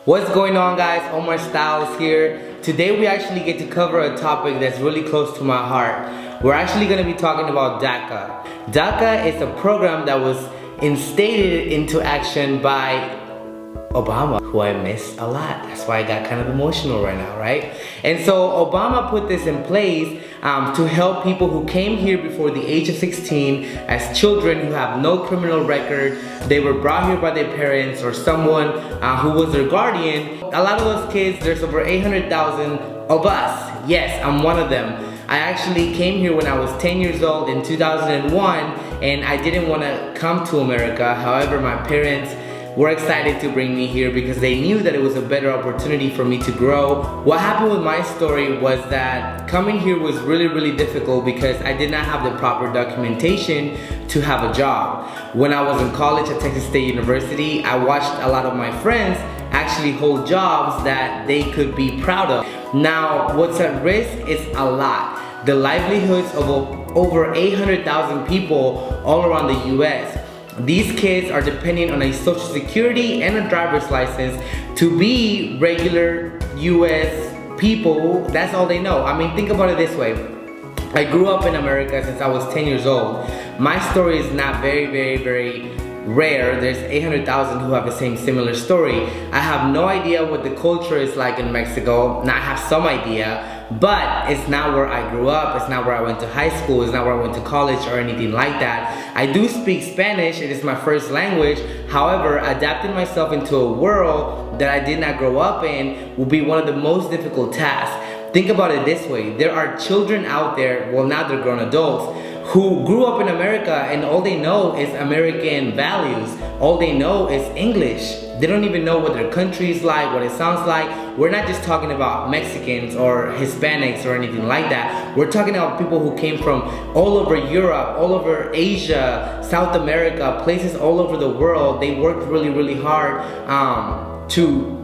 What's going on, guys? Omarstylez here. Today we actually get to cover a topic that's really close to my heart. We're actually going to be talking about Daca. Daca is a program that was instated into action by Obama, who I miss a lot. That's why I got kind of emotional right now, right? And so Obama put this in place to help people who came here before the age of 16 as children who have no criminal record. They were brought here by their parents or someone who was their guardian. A lot of those kids, there's over 800,000 of us. Yes, I'm one of them. I actually came here when I was 10 years old in 2001, and I didn't want to come to America. However, my parents were excited to bring me here because they knew that it was a better opportunity for me to grow. What happened with my story was that coming here was really difficult because I did not have the proper documentation to have a job. When I was in college at Texas State University, I watched a lot of my friends actually hold jobs that they could be proud of. Now, what's at risk is a lot. The livelihoods of over 800,000 people all around the US. These kids are depending on a social security and a driver's license to be regular US people. That's all they know. I mean, think about it this way. I grew up in America since I was 10 years old. My story is not very rare. There's 800,000 who have the same similar story. I have no idea what the culture is like in Mexico. Now I have some idea, but it's not where I grew up. It's not where I went to high school. It's not where I went to college or anything like that. I do speak Spanish. It is my first language. However, adapting myself into a world that I did not grow up in will be one of the most difficult tasks. Think about it this way. There are children out there, well, now they're grown adults, who grew up in America and all they know is American values. All they know is English. They don't even know what their country is like, what it sounds like. We're not just talking about Mexicans or Hispanics or anything like that. We're talking about people who came from all over Europe, all over Asia, South America, places all over the world. They worked really hard to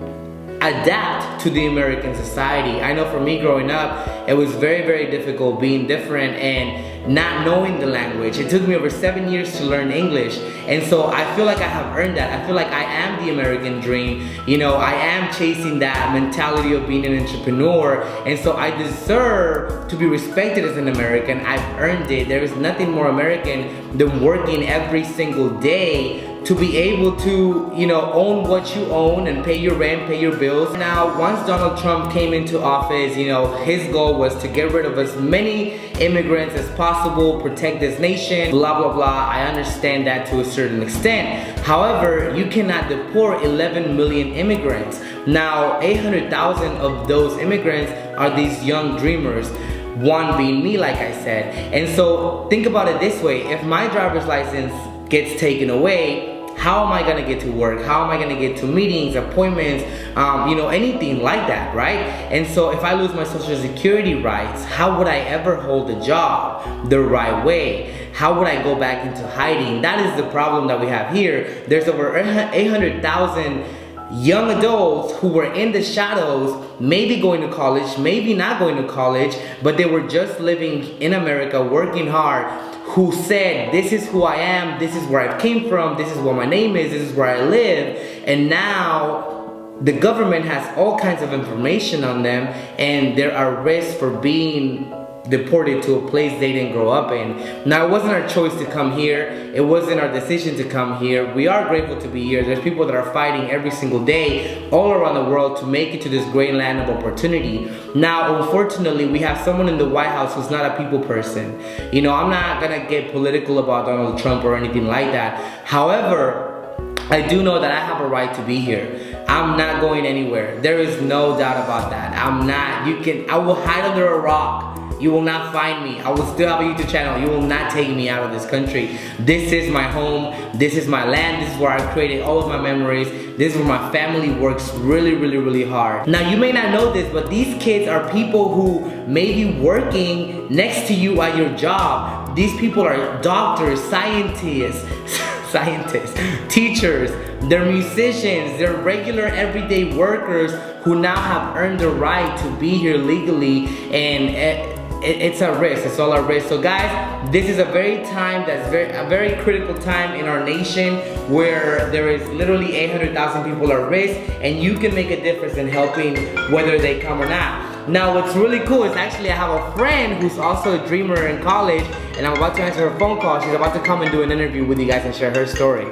adapt to the American society. I know for me growing up, it was very difficult being different and not knowing the language. It took me over 7 years to learn English, and so I feel like I have earned that. I feel like I am the American dream. You know, I am chasing that mentality of being an entrepreneur, and so I deserve to be respected as an American. I've earned it. There is nothing more American than working every single day to be able to, you know, own what you own and pay your rent, pay your bills. Now, once Donald Trump came into office, you know, his goal was to get rid of as many immigrants as possible, protect this nation, blah blah. I understand that to a certain extent. However, you cannot deport 11 million immigrants. Now, 800,000 of those immigrants are these young dreamers. One being me, like I said. And so think about it this way. If my driver's license gets taken away, how am I gonna get to work? How am I gonna get to meetings, appointments, you know, anything like that, right? And so if I lose my social security rights, how would I ever hold a job the right way? How would I go back into hiding? That is the problem that we have here. There's over 800,000 young adults who were in the shadows, maybe going to college, maybe not going to college, but they were just living in America, working hard, who said, this is who I am, this is where I came from, this is what my name is, this is where I live, and now the government has all kinds of information on them, and there are risks for being deported to a place they didn't grow up in. Now, it wasn't our choice to come here. It wasn't our decision to come here. We are grateful to be here. There's people that are fighting every single day all around the world to make it to this great land of opportunity. Now, unfortunately, we have someone in the White House who's not a people person. You know, I'm not gonna get political about Donald Trump or anything like that. However, I do know that I have a right to be here. I'm not going anywhere. There is no doubt about that. I will hide under a rock. You will not find me. I will still have a YouTube channel. You will not take me out of this country. This is my home. This is my land. This is where I created all of my memories. This is where my family works really hard. Now, you may not know this, but these kids are people who may be working next to you at your job. These people are doctors, scientists, teachers, they're musicians, they're regular everyday workers who now have earned the right to be here legally and it's a risk. It's all a risk. So guys, this is a very very critical time in our nation where there is literally 800,000 people at risk, and you can make a difference in helping whether they come or not. Now what's really cool is actually I have a friend who's also a dreamer in college, and I'm about to answer her phone call. She's about to come and do an interview with you guys and share her story.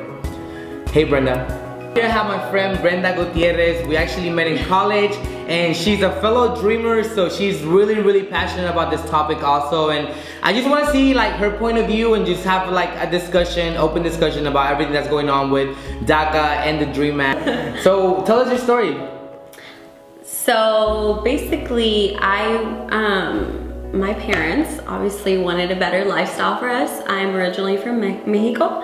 Hey Brenda. Here I have my friend Brenda Gutierrez. We actually met in college, and she's a fellow dreamer, so she's really passionate about this topic also. And I just want to see like her point of view and just have like a discussion, open discussion about everything that's going on with Daca and the Dream Act. So tell us your story. So basically, my parents obviously wanted a better lifestyle for us. I'm originally from Mexico,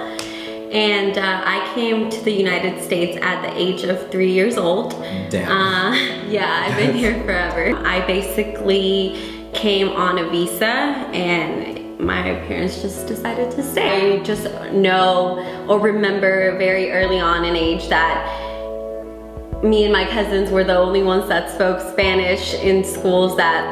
and I came to the United States at the age of 3 years old. Damn. Yeah, I've been here forever. I basically came on a visa, and my parents just decided to stay. I just know or remember very early on in age that me and my cousins were the only ones that spoke Spanish in schools that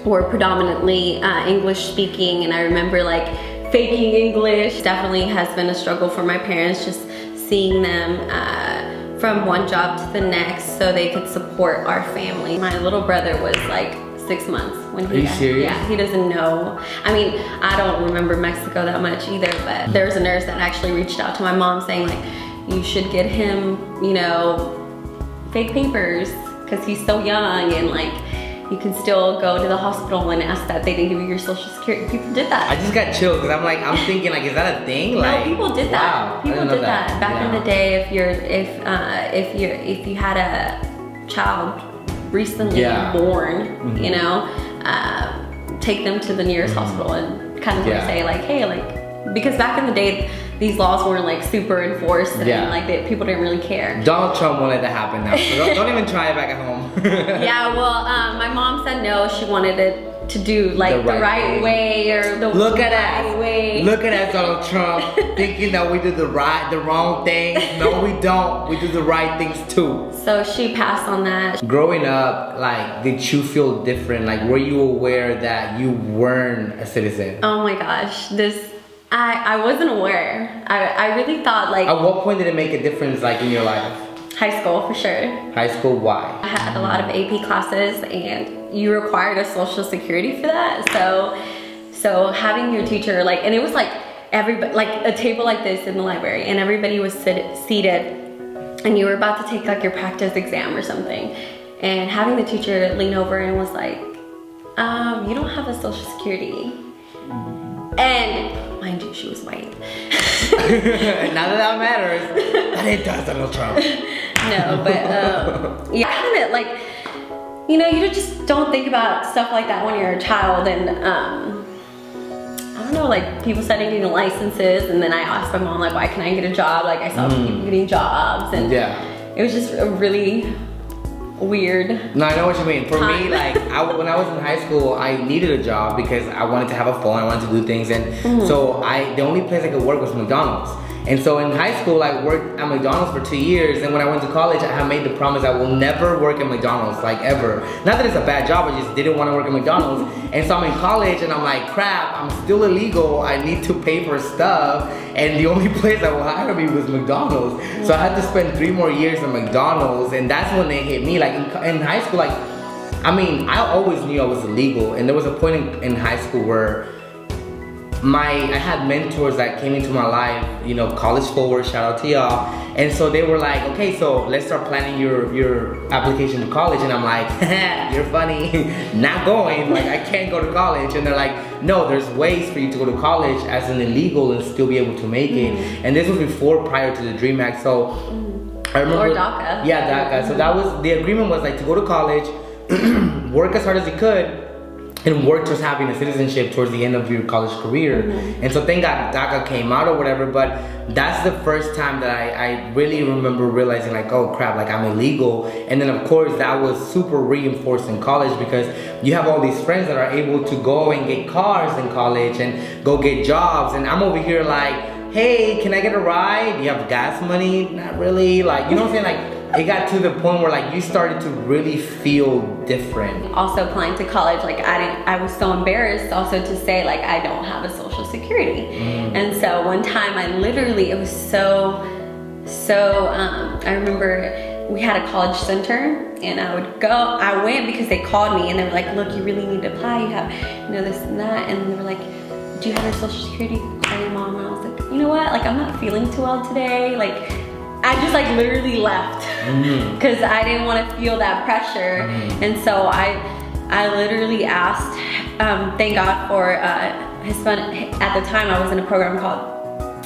were predominantly English speaking, and I remember like faking English. Definitely has been a struggle for my parents, just seeing them from one job to the next so they could support our family. My little brother was like 6 months when he Are you serious? Yeah, he doesn't know. I mean, I don't remember Mexico that much either, but there was a nurse that actually reached out to my mom saying like, you should get him, you know, fake papers because he's so young, and like you can still go to the hospital and ask that they didn't give you your social security. People did that. I just got chills because I'm thinking like, is that a thing? Like, no, people did that. Wow, people did that back in the day. If you had a child recently born, you know, take them to the nearest hospital and kind of say like, hey, like, because back in the day, these laws weren't like super enforced, and like people didn't really care. Donald Trump won't let that happen now, so don't even try it back at home. Yeah, well, my mom said no, she wanted it to do like the right way or the Look at right way. Look at us, Donald Trump, thinking that we do the wrong things. No, we don't. We do the right things too. So she passed on that. Growing up, like, did you feel different? Like, were you aware that you weren't a citizen? Oh my gosh, I wasn't aware. I really thought like... At what point did it make a difference like in your life? High school, for sure. High school, why? I had a lot of AP classes, and you required a social security for that. So having your teacher, like, and it was like everybody, like a table like this in the library, and everybody was seated, and you were about to take like your practice exam or something, and having the teacher lean over and was like, you don't have a social security. And mind you, she was white. Not that that matters, but it does, Donald Trump. No, but yeah, kind of like, you know, you just don't think about stuff like that when you're a child, and I don't know, like people started getting licenses, and then I asked my mom like, why can I get a job? Like I saw people getting jobs, and it was just a really weird. No, I know what you mean. For me, like when I was in high school, I needed a job because I wanted to have a phone, I wanted to do things, and so the only place I could work was McDonald's. And so in high school, I worked at McDonald's for 2 years, and when I went to college, I had made the promise I will never work at McDonald's, like ever. Not that it's a bad job, I just didn't want to work at McDonald's. And so I'm in college, and I'm like, crap, I'm still illegal, I need to pay for stuff, and the only place that will hire me was McDonald's. So I had to spend 3 more years at McDonald's, and that's when they hit me. Like in high school, like, I mean, I always knew I was illegal, and there was a point in high school where I had mentors that came into my life, you know, college forward, shout out to y'all. And so they were like, okay, so let's start planning your application to college. And I'm like, you're funny, not going, like I can't go to college. And they're like, no, there's ways for you to go to college as an illegal and still be able to make it. And this was prior to the Dream Act. So I remember. Or Daca. Yeah, Daca. So that was, the agreement was like to go to college, work as hard as you could, and work towards having a citizenship towards the end of your college career. And so thank God DACA came out or whatever, but that's the first time that I really remember realizing like, oh crap, like I'm illegal. And then of course that was super reinforced in college because you have all these friends that are able to go and get cars in college and go get jobs, and I'm over here like, hey, can I get a ride? Do you have gas money? Not really, like, you know what I'm saying? Like, it got to the point where like you started to really feel different. Also applying to college, like I was so embarrassed also to say like I don't have a social security. And so one time I literally, it was so I remember we had a college center and I went because they called me and they were like, look, you really need to apply, you have, you know, this and that. And they were like, do you have your social security? Call your mom. And I was like, you know what, like I'm not feeling too well today. Like I just like literally left because I didn't want to feel that pressure. And so I literally asked, thank God for Hispanic, at the time I was in a program called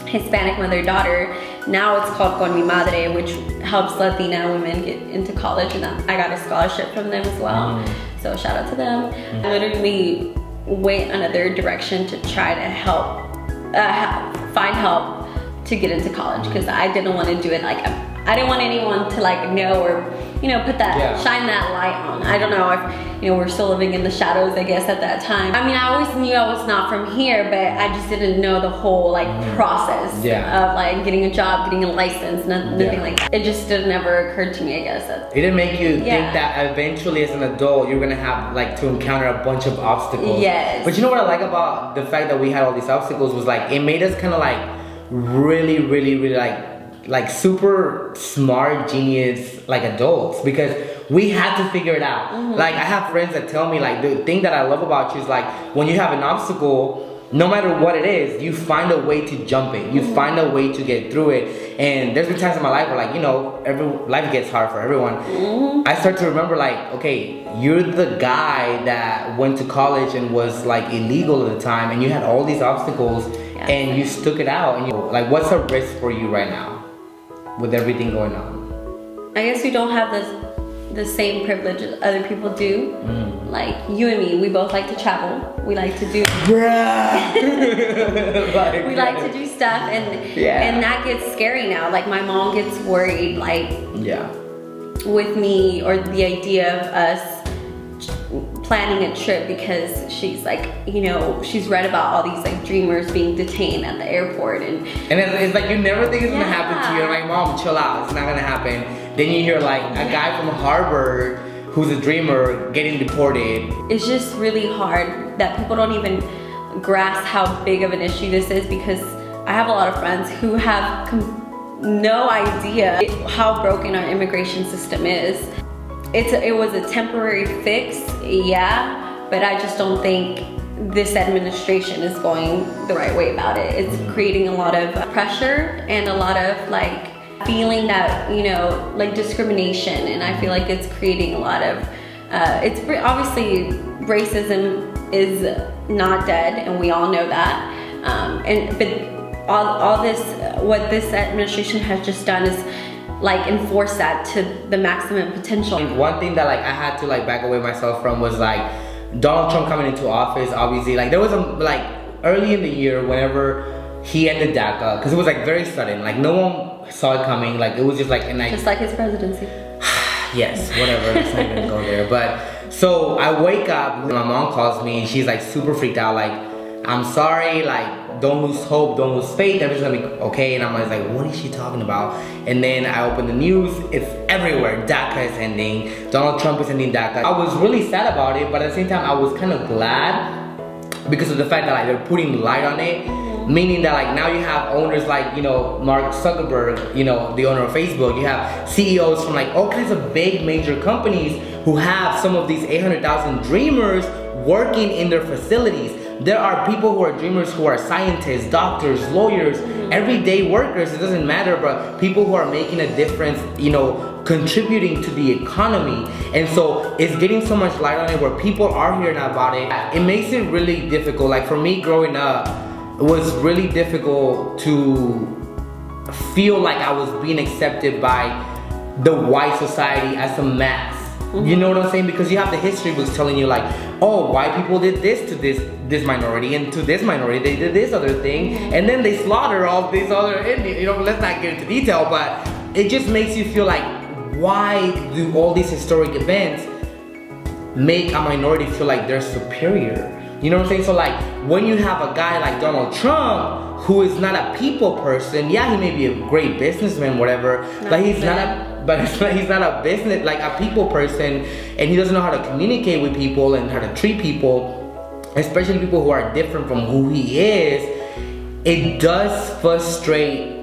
Hispanic Mother-Daughter. Now it's called Con Mi Madre, which helps Latina women get into college, and I got a scholarship from them as well. So shout out to them. I literally went another direction to try to help, find help to get into college, because I didn't want to do it like, I didn't want anyone to like know or, you know, put that, shine that light on. I don't know if, you know, we're still living in the shadows, I guess, at that time. I mean, I always knew I was not from here, but I just didn't know the whole like process of like getting a job, getting a license, nothing like that. It just didn't ever occur to me, I guess. It didn't make you think that eventually as an adult, you're gonna have like to encounter a bunch of obstacles. Yes. But you know what I like about the fact that we had all these obstacles was like, it made us kind of like really like super smart, genius, like adults, because we had to figure it out. Like I have friends that tell me like, the thing that I love about you is like, when you have an obstacle, no matter what it is, you find a way to jump it. You find a way to get through it. And there's been times in my life where like, you know, life gets hard for everyone. I start to remember like, okay, you're the guy that went to college and was like illegal at the time, and you had all these obstacles and you stuck it out. And you like, what's a risk for you right now with everything going on? I guess we don't have the same privilege as other people do. Like you and me, we both like to travel. We like to do we like to do stuff, and that gets scary now. Like my mom gets worried like with me, or the idea of us planning a trip, because she's like, you know, she's read about all these like dreamers being detained at the airport, and it's like you never think it's gonna happen to you. I'm like, mom, chill out, it's not gonna happen. Then you hear like a guy from Harvard who's a dreamer getting deported. It's just really hard that people don't even grasp how big of an issue this is, because I have a lot of friends who have no idea how broken our immigration system is. It was a temporary fix, but I just don't think this administration is going the right way about it. It's creating a lot of pressure and a lot of like feeling that, you know, like discrimination, and I feel like it's creating a lot of, it's obviously racism is not dead, and we all know that, but all this, what this administration has just done is like enforce that to the maximum potential. One thing that like I had to like back away myself from was like Donald Trump coming into office. Obviously, like there was a like early in the year whenever he ended Daca, because it was like very sudden, like no one saw it coming, like it was just like, and like, just like his presidency. Yes, whatever, let's not even go there. But so I wake up, my mom calls me and she's like super freaked out, like, I'm sorry, like don't lose hope, don't lose faith, everything's gonna be okay. And I'm always like, what is she talking about? And then I open the news, it's everywhere. Daca is ending, Donald Trump is ending Daca. I was really sad about it, but at the same time I was kind of glad because of the fact that like they're putting light on it. Meaning that like now you have owners like, you know, Mark Zuckerberg, you know, the owner of Facebook. You have CEOs from like all kinds of big major companies who have some of these 800,000 dreamers working in their facilities. There are people who are dreamers who are scientists, doctors, lawyers, everyday workers, it doesn't matter, but people who are making a difference, you know, contributing to the economy. And so it's getting so much light on it where people are hearing about it. It makes it really difficult. Like for me growing up, it was really difficult to feel like I was being accepted by the white society as a mass. You know what I'm saying? Because you have the history books telling you like, oh, white people did this to this minority, and to this minority they did this other thing, and then they slaughter all these other Indians. You know, let's not get into detail, but it just makes you feel like, why do all these historic events make a minority feel like they're superior? You know what I'm saying? So like, when you have a guy like Donald Trump, who is not a people person, yeah, he may be a great businessman, whatever, but he's not a but he's not a business, like a people person, and he doesn't know how to communicate with people and how to treat people, especially people who are different from who he is. It does frustrate,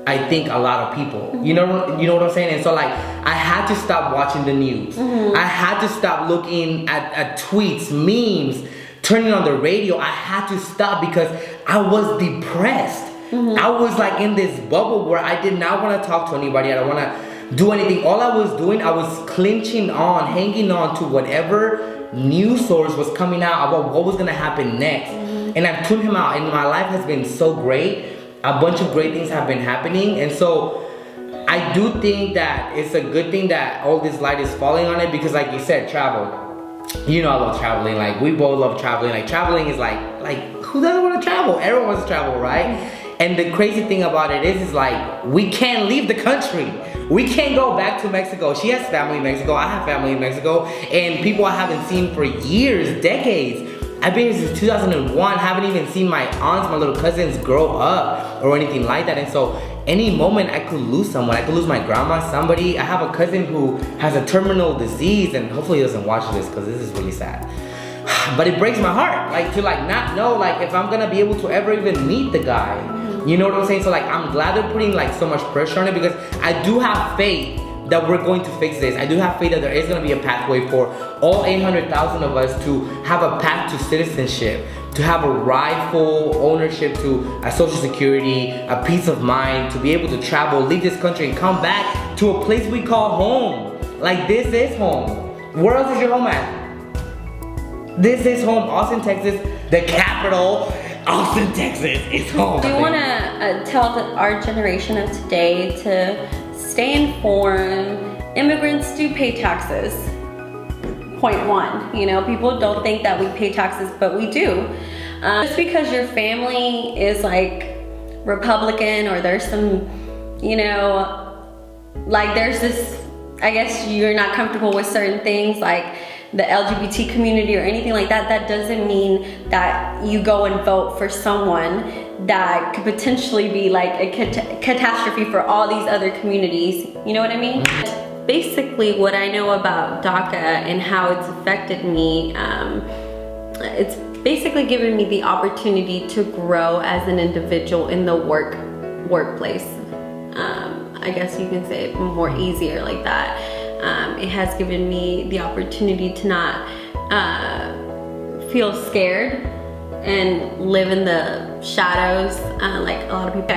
I think, a lot of people. You know what I'm saying? And so like, I had to stop watching the news. I had to stop looking at tweets, memes, turning on the radio. I had to stop because I was depressed. I was like in this bubble where I did not want to talk to anybody. I don't want to do anything. All I was doing, I was hanging on to whatever news source was coming out about what was going to happen next. And I've tuned him out, and my life has been so great. A bunch of great things have been happening, and so I do think that it's a good thing that all this light is falling on it, because like you said, travel. You know I love traveling. Like, we both love traveling. Like, traveling is like who doesn't want to travel? Everyone wants to travel, right? And the crazy thing about it is like, we can't leave the country. We can't go back to Mexico. She has family in Mexico. I have family in Mexico, and people I haven't seen for years, decades. I've been here since 2001, haven't even seen my aunts, my little cousins grow up or anything like that. And so any moment I could lose someone. I could lose my grandma, somebody. I have a cousin who has a terminal disease, and hopefully he doesn't watch this because this is really sad. But it breaks my heart, like, to like not know like if I'm gonna be able to ever even meet the guy. You know what I'm saying? So like, I'm glad they're putting like so much pressure on it, because I do have faith that we're going to fix this. I do have faith that there is going to be a pathway for all 800,000 of us to have a path to citizenship, to have a rightful ownership to a social security, a peace of mind, to be able to travel, leave this country, and come back to a place we call home. Like, this is home. Where else is your home at? This is home. Austin, Texas, the capital. Austin, Texas is home. Do you want to tell our generation of today to stay informed? Immigrants do pay taxes. Point one, you know, people don't think that we pay taxes, but we do. Just because your family is like Republican, or there's some, you know, like there's this, I guess you're not comfortable with certain things like the LGBT community or anything like that, that doesn't mean that you go and vote for someone that could potentially be like a catastrophe for all these other communities. You know what I mean? Basically, what I know about Daca and how it's affected me, it's basically given me the opportunity to grow as an individual in the workplace. I guess you can say it more easier like that. It has given me the opportunity to not feel scared and live in the shadows like a lot of people.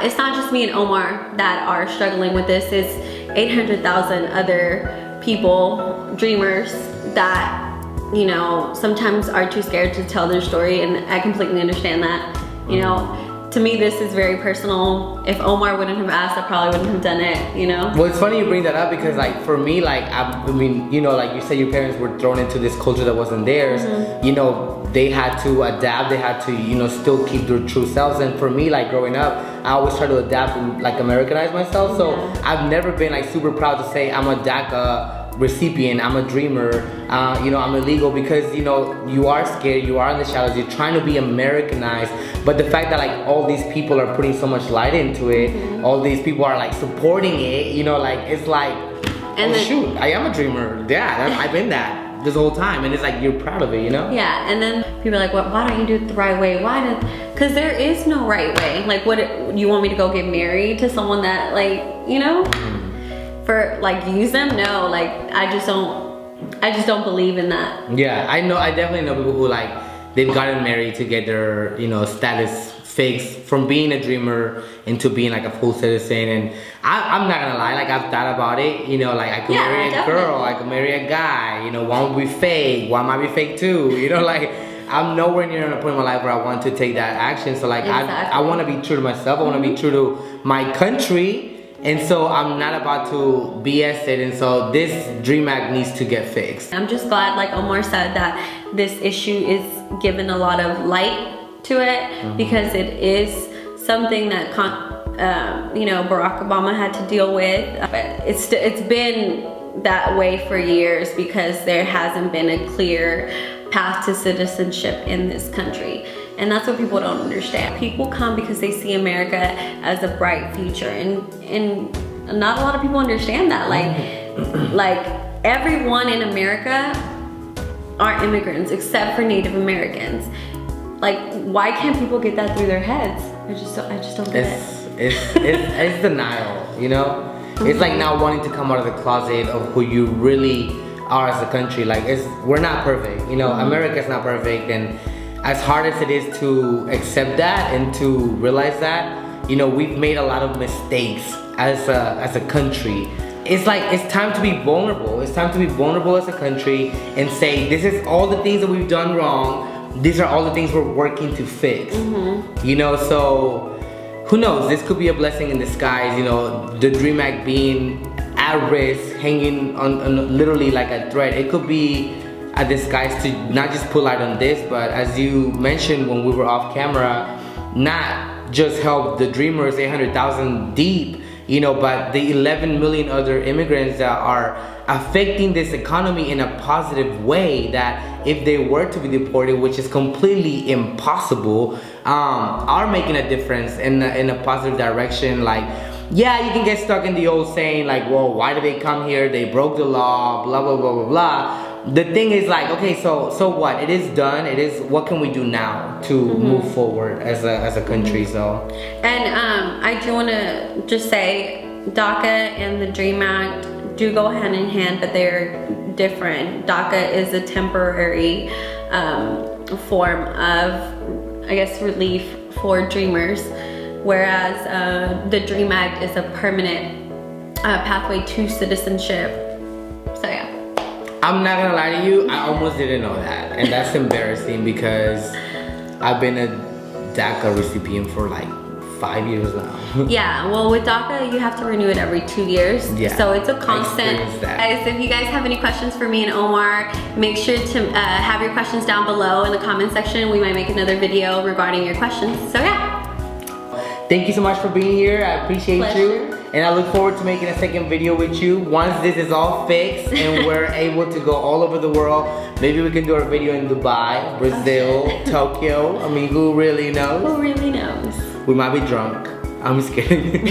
It's not just me and Omar that are struggling with this. It's 800,000 other people, dreamers, that, you know, sometimes are too scared to tell their story, and I completely understand that. You know, to me, this is very personal. If Omar wouldn't have asked, I probably wouldn't have done it, you know? Well, it's funny you bring that up, because like, for me, like, I mean, you know, like you said, your parents were thrown into this culture that wasn't theirs. You know, they had to adapt, they had to, you know, still keep their true selves. And for me, like, growing up, I always try to adapt and like Americanize myself. So I've never been like super proud to say I'm a Daca recipient, I'm a dreamer, you know, I'm illegal, because, you know, you are scared, you are in the shadows, you're trying to be Americanized. But the fact that like all these people are putting so much light into it, all these people are like supporting it, you know, like, it's like, and oh shoot, I am a dreamer. Yeah, I've been that this whole time, and it's like, you're proud of it, you know? Yeah, and then people are like, well, why don't you do it the right way? Because there is no right way. Like, what, you want me to go get married to someone that, like, you know? For like, use them? No, like, I just don't believe in that. Yeah, I definitely know people who like, they've gotten married to get their, you know, status fixed from being a dreamer into being like a full citizen. And I'm not gonna lie, like, I've thought about it, you know, like, I could marry a girl, I could marry a guy, you know, one would be fake, one might be fake too, you know, like, I'm nowhere near a point in my life where I want to take that action. So like, I want to be true to myself, I want to be true to my country. And so I'm not about to BS it, and so this Dream Act needs to get fixed. I'm just glad, like Omar said, that this issue is given a lot of light to it, because it is something that you know, Barack Obama had to deal with. It's been that way for years, because there hasn't been a clear path to citizenship in this country. And that's what people don't understand. People come because they see America as a bright future, and not a lot of people understand that. Like everyone in America are immigrants except for Native Americans. Like, why can't people get that through their heads? I just don't get it. It's denial, you know? It's like not wanting to come out of the closet of who you really are as a country. Like, we're not perfect, you know? America's not perfect, and as hard as it is to accept that and to realize that, you know, we've made a lot of mistakes as a country. It's like, it's time to be vulnerable. It's time to be vulnerable as a country and say, this is all the things that we've done wrong. These are all the things we're working to fix. You know, so who knows? This could be a blessing in disguise. You know, the Dream Act being at risk, hanging on literally like a thread. It could be a disguise to not just pull out on this, but as you mentioned when we were off camera, not just help the dreamers 800,000 deep, you know, but the 11 million other immigrants that are affecting this economy in a positive way, that if they were to be deported, which is completely impossible, are making a difference in a positive direction. Like, yeah, you can get stuck in the old saying like, well, why did they come here? They broke the law, blah, blah, blah, blah, blah. The thing is like, okay, so what? It is done. It is, what can we do now to move forward as a country? So, and I do want to just say, DACA and the Dream Act do go hand in hand, but they're different. DACA is a temporary form of, I guess, relief for dreamers, whereas the Dream Act is a permanent pathway to citizenship. So yeah. I'm not gonna lie to you, I almost didn't know that. And that's embarrassing because I've been a DACA recipient for like 5 years now. Yeah, well with DACA, you have to renew it every 2 years. Yeah, so it's a constant. Guys, if you guys have any questions for me and Omar, make sure to have your questions down below in the comment section. We might make another video regarding your questions. So yeah. Thank you so much for being here. I appreciate you. And I look forward to making a second video with you once this is all fixed and we're able to go all over the world. Maybe we can do our video in Dubai, Brazil, Tokyo. I mean, who really knows? Who really knows? We might be drunk. I'm just kidding.